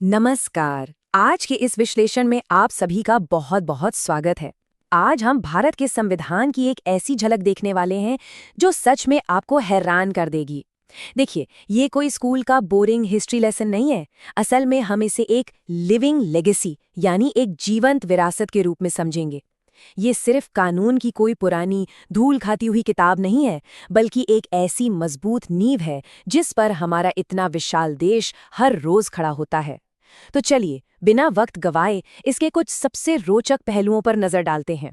नमस्कार। आज के इस विश्लेषण में आप सभी का बहुत बहुत स्वागत है। आज हम भारत के संविधान की एक ऐसी झलक देखने वाले हैं जो सच में आपको हैरान कर देगी। देखिए, ये कोई स्कूल का बोरिंग हिस्ट्री लेसन नहीं है। असल में हम इसे एक लिविंग लेगेसी यानी एक जीवंत विरासत के रूप में समझेंगे। ये सिर्फ कानून की कोई पुरानी धूल खाती हुई किताब नहीं है, बल्कि एक ऐसी मजबूत नींव है जिस पर हमारा इतना विशाल देश हर रोज खड़ा होता है। तो चलिए, बिना वक्त गवाए इसके कुछ सबसे रोचक पहलुओं पर नजर डालते हैं।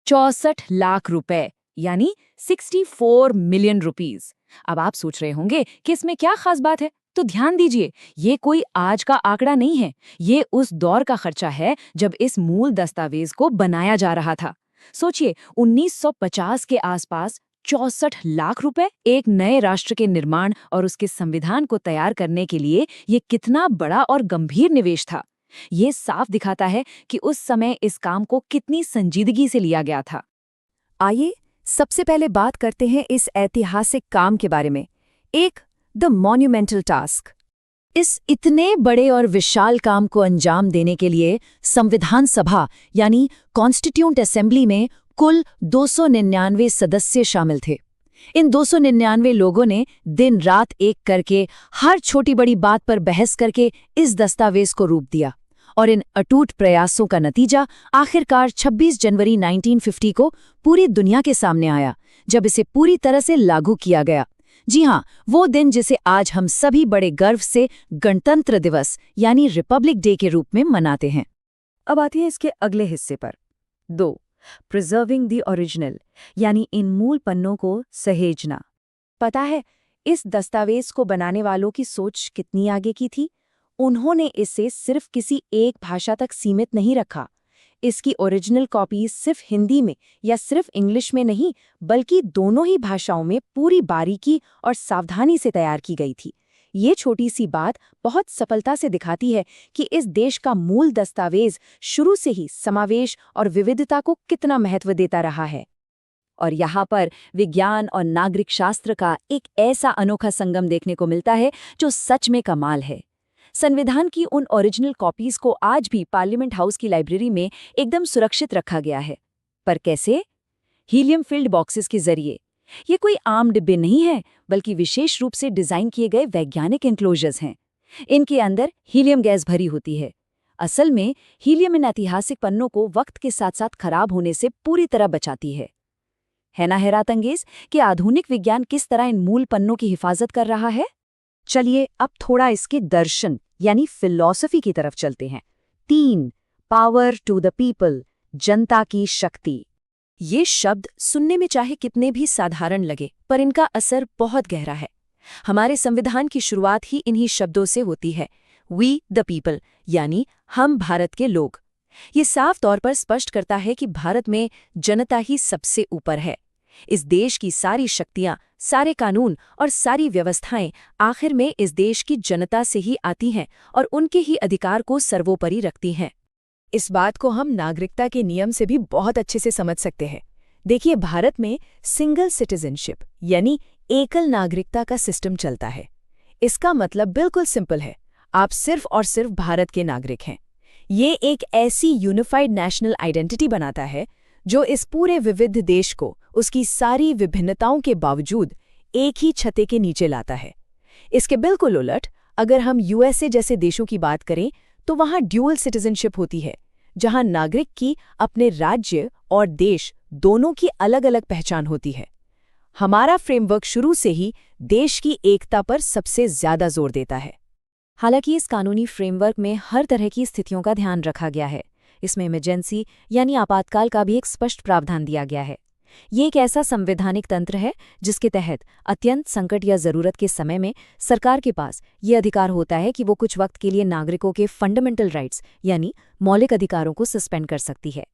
64 लाख रुपए यानी 64 मिलियन रुपीस। अब आप सोच रहे होंगे कि इसमें क्या खास बात है, तो ध्यान दीजिए, ये कोई आज का आंकड़ा नहीं है। ये उस दौर का खर्चा है जब इस मूल दस्तावेज को बनाया जा रहा था। सोचिए, 1950 के आसपास 64 लाख रुपए एक नए राष्ट्र के निर्माण और उसके संविधान को तैयार करने के लिए ये कितना बड़ा और गंभीर निवेश था। ये साफ दिखाता है कि उस समय इस काम को कितनी संजीदगी से लिया गया था। आइए सबसे पहले बात करते हैं इस ऐतिहासिक काम के बारे में, एक द मॉन्यूमेंटल टास्क। इस इतने बड़े और विशाल काम को अंजाम देने के लिए संविधान सभा यानी कॉन्स्टिट्यूएंट असेंबली में कुल 299 सदस्य शामिल थे। इन 299 लोगों ने दिन रात एक करके हर छोटी बड़ी बात पर बहस करके इस दस्तावेज को रूप दिया, और इन अटूट प्रयासों का नतीजा आखिरकार 26 जनवरी 1950 को पूरी दुनिया के सामने आया, जब इसे पूरी तरह से लागू किया गया। जी हाँ, वो दिन जिसे आज हम सभी बड़े गर्व से गणतंत्र दिवस यानी रिपब्लिक डे के रूप में मनाते हैं। अब आते हैं इसके अगले हिस्से पर। 2. प्रिजर्विंग द ओरिजिनल यानी इन मूल पन्नों को सहेजना। पता है, इस दस्तावेज को बनाने वालों की सोच कितनी आगे की थी। उन्होंने इसे सिर्फ किसी एक भाषा तक सीमित नहीं रखा। इसकी ओरिजिनल कॉपीज सिर्फ हिंदी में या सिर्फ इंग्लिश में नहीं, बल्कि दोनों ही भाषाओं में पूरी बारीकी और सावधानी से तैयार की गई थी। ये छोटी सी बात बहुत सफलता से दिखाती है कि इस देश का मूल दस्तावेज शुरू से ही समावेश और विविधता को कितना महत्व देता रहा है। और यहाँ पर विज्ञान और नागरिक शास्त्र का एक ऐसा अनोखा संगम देखने को मिलता है जो सच में कमाल है। संविधान की उन ओरिजिनल कॉपीज को आज भी पार्लियामेंट हाउस की लाइब्रेरी में एकदम सुरक्षित रखा गया है। पर कैसे? हीलियम फिल्ड बॉक्सेस के जरिए। ये कोई आम डिब्बे नहीं है, बल्कि विशेष रूप से डिजाइन किए गए वैज्ञानिक एन्क्लोजर्स हैं। इनके अंदर हीलियम गैस भरी होती है। असल में हीलियम इन ऐतिहासिक पन्नों को वक्त के साथ साथ खराब होने से पूरी तरह बचाती है ना हैरत अंगेज कि आधुनिक विज्ञान किस तरह इन मूल पन्नों की हिफाजत कर रहा है। चलिए अब थोड़ा इसके दर्शन यानी फिलॉसफी की तरफ चलते हैं। 3. पावर टू द पीपल, जनता की शक्ति। ये शब्द सुनने में चाहे कितने भी साधारण लगे, पर इनका असर बहुत गहरा है। हमारे संविधान की शुरुआत ही इन्हीं शब्दों से होती है, वी द पीपल यानी हम भारत के लोग। ये साफ तौर पर स्पष्ट करता है कि भारत में जनता ही सबसे ऊपर है। इस देश की सारी शक्तियां, सारे कानून और सारी व्यवस्थाएं आखिर में इस देश की जनता से ही आती हैं और उनके ही अधिकार को सर्वोपरि रखती हैं। इस बात को हम नागरिकता के नियम से भी बहुत अच्छे से समझ सकते हैं। देखिए, भारत में सिंगल सिटीजनशिप यानी एकल नागरिकता का सिस्टम चलता है। इसका मतलब बिल्कुल सिंपल है, आप सिर्फ और सिर्फ भारत के नागरिक हैं। ये एक ऐसी यूनिफाइड नेशनल आइडेंटिटी बनाता है जो इस पूरे विविध देश को उसकी सारी विभिन्नताओं के बावजूद एक ही छत्ते के नीचे लाता है। इसके बिल्कुल उलट अगर हम यूएसए जैसे देशों की बात करें तो वहाँ ड्यूअल सिटीजनशिप होती है, जहाँ नागरिक की अपने राज्य और देश दोनों की अलग अलग पहचान होती है। हमारा फ्रेमवर्क शुरू से ही देश की एकता पर सबसे ज्यादा जोर देता है। हालांकि इस कानूनी फ्रेमवर्क में हर तरह की स्थितियों का ध्यान रखा गया है। इसमें इमरजेंसी यानी आपातकाल का भी एक स्पष्ट प्रावधान दिया गया है। ये एक ऐसा संवैधानिक तंत्र है जिसके तहत अत्यंत संकट या जरूरत के समय में सरकार के पास ये अधिकार होता है कि वो कुछ वक्त के लिए नागरिकों के फंडामेंटल राइट्स यानी मौलिक अधिकारों को सस्पेंड कर सकती है।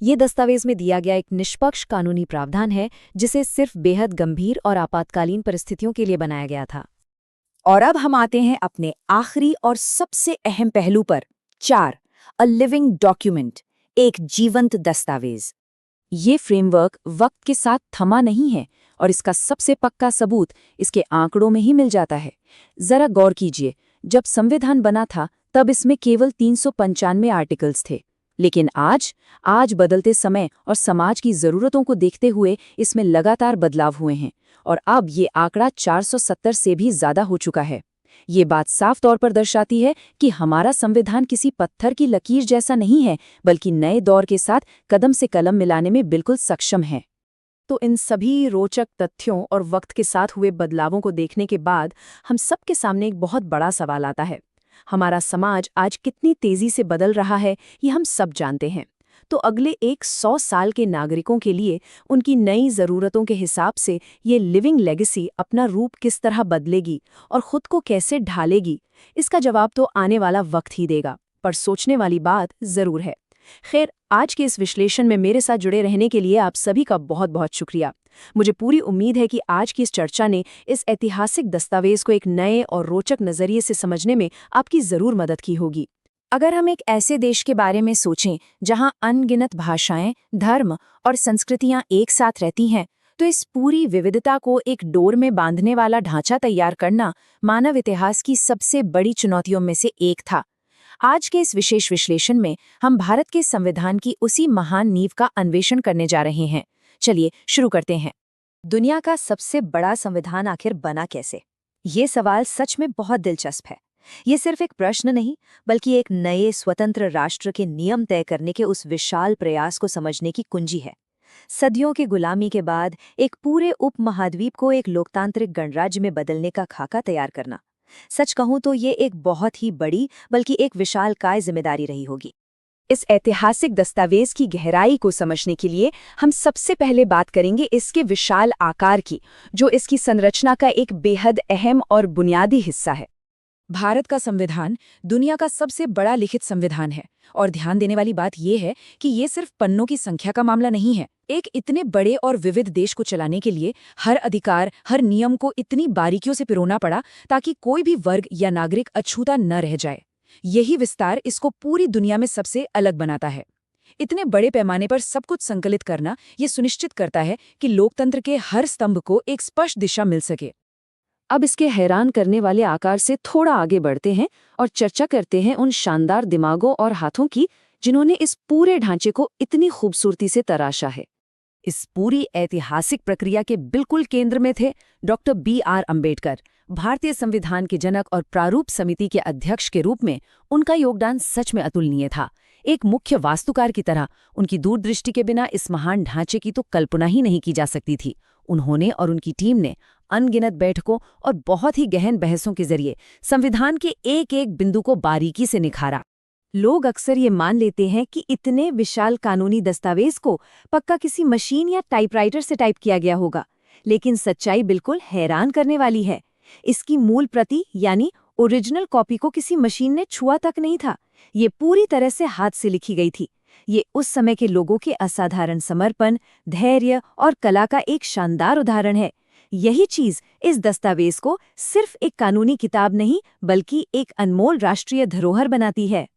ये दस्तावेज में दिया गया एक निष्पक्ष कानूनी प्रावधान है जिसे सिर्फ बेहद गंभीर और आपातकालीन परिस्थितियों के लिए बनाया गया था। और अब हम आते हैं अपने आखिरी और सबसे अहम पहलू पर। 4. अ लिविंग डॉक्यूमेंट, एक जीवंत दस्तावेज। ये फ्रेमवर्क वक्त के साथ थमा नहीं है और इसका सबसे पक्का सबूत इसके आंकड़ों में ही मिल जाता है। जरा गौर कीजिए, जब संविधान बना था तब इसमें केवल 395 आर्टिकल्स थे। लेकिन आज बदलते समय और समाज की ज़रूरतों को देखते हुए इसमें लगातार बदलाव हुए हैं और अब ये आंकड़ा 470 से भी ज़्यादा हो चुका है। ये बात साफ तौर पर दर्शाती है कि हमारा संविधान किसी पत्थर की लकीर जैसा नहीं है, बल्कि नए दौर के साथ कदम से कलम मिलाने में बिल्कुल सक्षम है। तो इन सभी रोचक तथ्यों और वक्त के साथ हुए बदलावों को देखने के बाद हम सबके सामने एक बहुत बड़ा सवाल आता है। हमारा समाज आज कितनी तेजी से बदल रहा है, ये हम सब जानते हैं। तो अगले 100 साल के नागरिकों के लिए उनकी नई ज़रूरतों के हिसाब से ये लिविंग लेगेसी अपना रूप किस तरह बदलेगी और खुद को कैसे ढालेगी, इसका जवाब तो आने वाला वक्त ही देगा। पर सोचने वाली बात ज़रूर है। खैर, आज के इस विश्लेषण में मेरे साथ जुड़े रहने के लिए आप सभी का बहुत बहुत शुक्रिया। मुझे पूरी उम्मीद है कि आज की इस चर्चा ने इस ऐतिहासिक दस्तावेज को एक नए और रोचक नज़रिए से समझने में आपकी ज़रूर मदद की होगी। अगर हम एक ऐसे देश के बारे में सोचें जहां अनगिनत भाषाएं, धर्म और संस्कृतियां एक साथ रहती हैं, तो इस पूरी विविधता को एक डोर में बांधने वाला ढांचा तैयार करना मानव इतिहास की सबसे बड़ी चुनौतियों में से एक था। आज के इस विशेष विश्लेषण में हम भारत के संविधान की उसी महान नींव का अन्वेषण करने जा रहे हैं। चलिए शुरू करते हैं। दुनिया का सबसे बड़ा संविधान आखिर बना कैसे? ये सवाल सच में बहुत दिलचस्प है। ये सिर्फ एक प्रश्न नहीं, बल्कि एक नए स्वतंत्र राष्ट्र के नियम तय करने के उस विशाल प्रयास को समझने की कुंजी है। सदियों की गुलामी के बाद एक पूरे उपमहाद्वीप को एक लोकतांत्रिक गणराज्य में बदलने का खाका तैयार करना, सच कहूं तो ये एक बहुत ही बड़ी बल्कि एक विशालकाय जिम्मेदारी रही होगी। इस ऐतिहासिक दस्तावेज की गहराई को समझने के लिए हम सबसे पहले बात करेंगे इसके विशाल आकार की, जो इसकी संरचना का एक बेहद अहम और बुनियादी हिस्सा है। भारत का संविधान दुनिया का सबसे बड़ा लिखित संविधान है और ध्यान देने वाली बात यह है कि ये सिर्फ पन्नों की संख्या का मामला नहीं है। एक इतने बड़े और विविध देश को चलाने के लिए हर अधिकार, हर नियम को इतनी बारीकियों से पिरोना पड़ा ताकि कोई भी वर्ग या नागरिक अछूता न रह जाए। यही विस्तार इसको पूरी दुनिया में सबसे अलग बनाता है। इतने बड़े पैमाने पर सब कुछ संकलित करना ये सुनिश्चित करता है कि लोकतंत्र के हर स्तंभ को एक स्पष्ट दिशा मिल सके। अब इसके हैरान करने वाले आकार से थोड़ा आगे बढ़ते हैं और चर्चा करते हैं उन शानदार दिमागों और हाथों की जिन्होंने इस पूरे ढांचे को इतनी खूबसूरती से तराशा है। इस पूरी ऐतिहासिक प्रक्रिया के बिल्कुल केंद्र में थे डॉक्टर B.R. अम्बेडकर। भारतीय संविधान के जनक और प्रारूप समिति के अध्यक्ष के रूप में उनका योगदान सच में अतुलनीय था। एक मुख्य वास्तुकार की तरह उनकी दूरदृष्टि के बिना इस महान ढांचे की तो कल्पना ही नहीं की जा सकती थी। उन्होंने और उनकी टीम ने अनगिनत बैठकों और बहुत ही गहन बहसों के जरिए संविधान के एक एक बिंदु को बारीकी से निखारा। लोग अक्सर ये मान लेते हैं कि इतने विशाल कानूनी दस्तावेज को पक्का किसी मशीन या टाइपराइटर से टाइप किया गया होगा, लेकिन सच्चाई बिल्कुल हैरान करने वाली है। इसकी मूल प्रति यानी ओरिजिनल कॉपी को किसी मशीन ने छुआ तक नहीं था। ये पूरी तरह से हाथ से लिखी गई थी। ये उस समय के लोगों के असाधारण समर्पण, धैर्य और कला का एक शानदार उदाहरण है। यही चीज इस दस्तावेज को सिर्फ एक कानूनी किताब नहीं, बल्कि एक अनमोल राष्ट्रीय धरोहर बनाती है।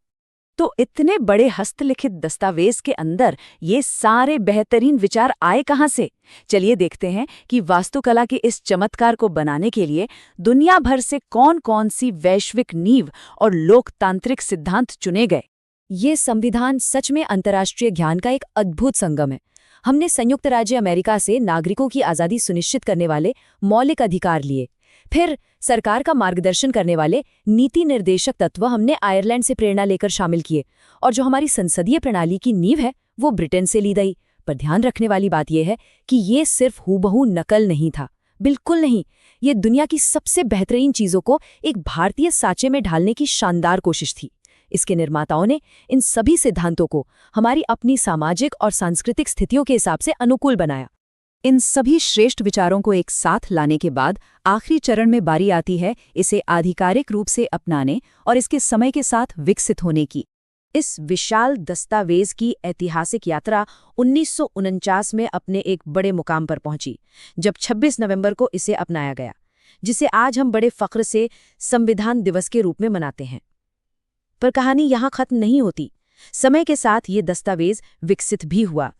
तो इतने बड़े हस्तलिखित दस्तावेज के अंदर ये सारे बेहतरीन विचार आए कहाँ से? चलिए देखते हैं कि वास्तुकला के इस चमत्कार को बनाने के लिए दुनिया भर से कौन-कौन सी वैश्विक नींव और लोकतांत्रिक सिद्धांत चुने गए। ये संविधान सच में अंतर्राष्ट्रीय ज्ञान का एक अद्भुत संगम है। हमने संयुक्त राज्य अमेरिका से नागरिकों की आज़ादी सुनिश्चित करने वाले मौलिक अधिकार लिए। फिर सरकार का मार्गदर्शन करने वाले नीति निर्देशक तत्व हमने आयरलैंड से प्रेरणा लेकर शामिल किए, और जो हमारी संसदीय प्रणाली की नींव है वो ब्रिटेन से ली गई। पर ध्यान रखने वाली बात यह है कि ये सिर्फ हूबहू नकल नहीं था, बिल्कुल नहीं। ये दुनिया की सबसे बेहतरीन चीज़ों को एक भारतीय साँचे में ढालने की शानदार कोशिश थी। इसके निर्माताओं ने इन सभी सिद्धांतों को हमारी अपनी सामाजिक और सांस्कृतिक स्थितियों के हिसाब से अनुकूल बनाया। इन सभी श्रेष्ठ विचारों को एक साथ लाने के बाद आखिरी चरण में बारी आती है इसे आधिकारिक रूप से अपनाने और इसके समय के साथ विकसित होने की। इस विशाल दस्तावेज की ऐतिहासिक यात्रा 1949 में अपने एक बड़े मुकाम पर पहुंची, जब 26 नवंबर को इसे अपनाया गया, जिसे आज हम बड़े फख्र से संविधान दिवस के रूप में मनाते हैं। पर कहानी यहाँ खत्म नहीं होती। समय के साथ ये दस्तावेज विकसित भी हुआ,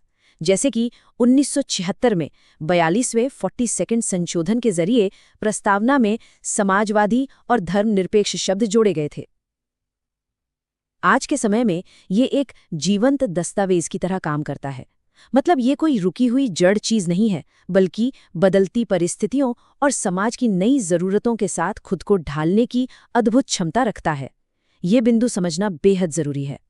जैसे कि 1976 में 42वें 42nd संशोधन के जरिए प्रस्तावना में समाजवादी और धर्मनिरपेक्ष शब्द जोड़े गए थे। आज के समय में ये एक जीवंत दस्तावेज की तरह काम करता है। मतलब ये कोई रुकी हुई जड़ चीज नहीं है, बल्कि बदलती परिस्थितियों और समाज की नई जरूरतों के साथ खुद को ढालने की अद्भुत क्षमता रखता है। ये बिंदु समझना बेहद जरूरी है।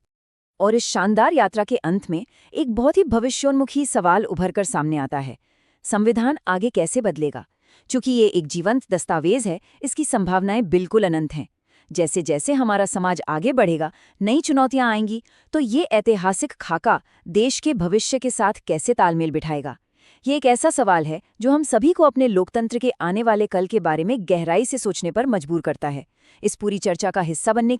और इस शानदार यात्रा के अंत में एक बहुत ही भविष्योन्मुखी सवाल उभरकर सामने आता है। संविधान आगे कैसे बदलेगा? चूंकि ये एक जीवंत दस्तावेज है, इसकी संभावनाएं बिल्कुल अनंत हैं। जैसे जैसे हमारा समाज आगे बढ़ेगा, नई चुनौतियां आएंगी, तो ये ऐतिहासिक खाका देश के भविष्य के साथ कैसे तालमेल बिठाएगा? ये एक ऐसा सवाल है जो हम सभी को अपने लोकतंत्र के आने वाले कल के बारे में गहराई से सोचने पर मजबूर करता है। इस पूरी चर्चा का हिस्सा बनने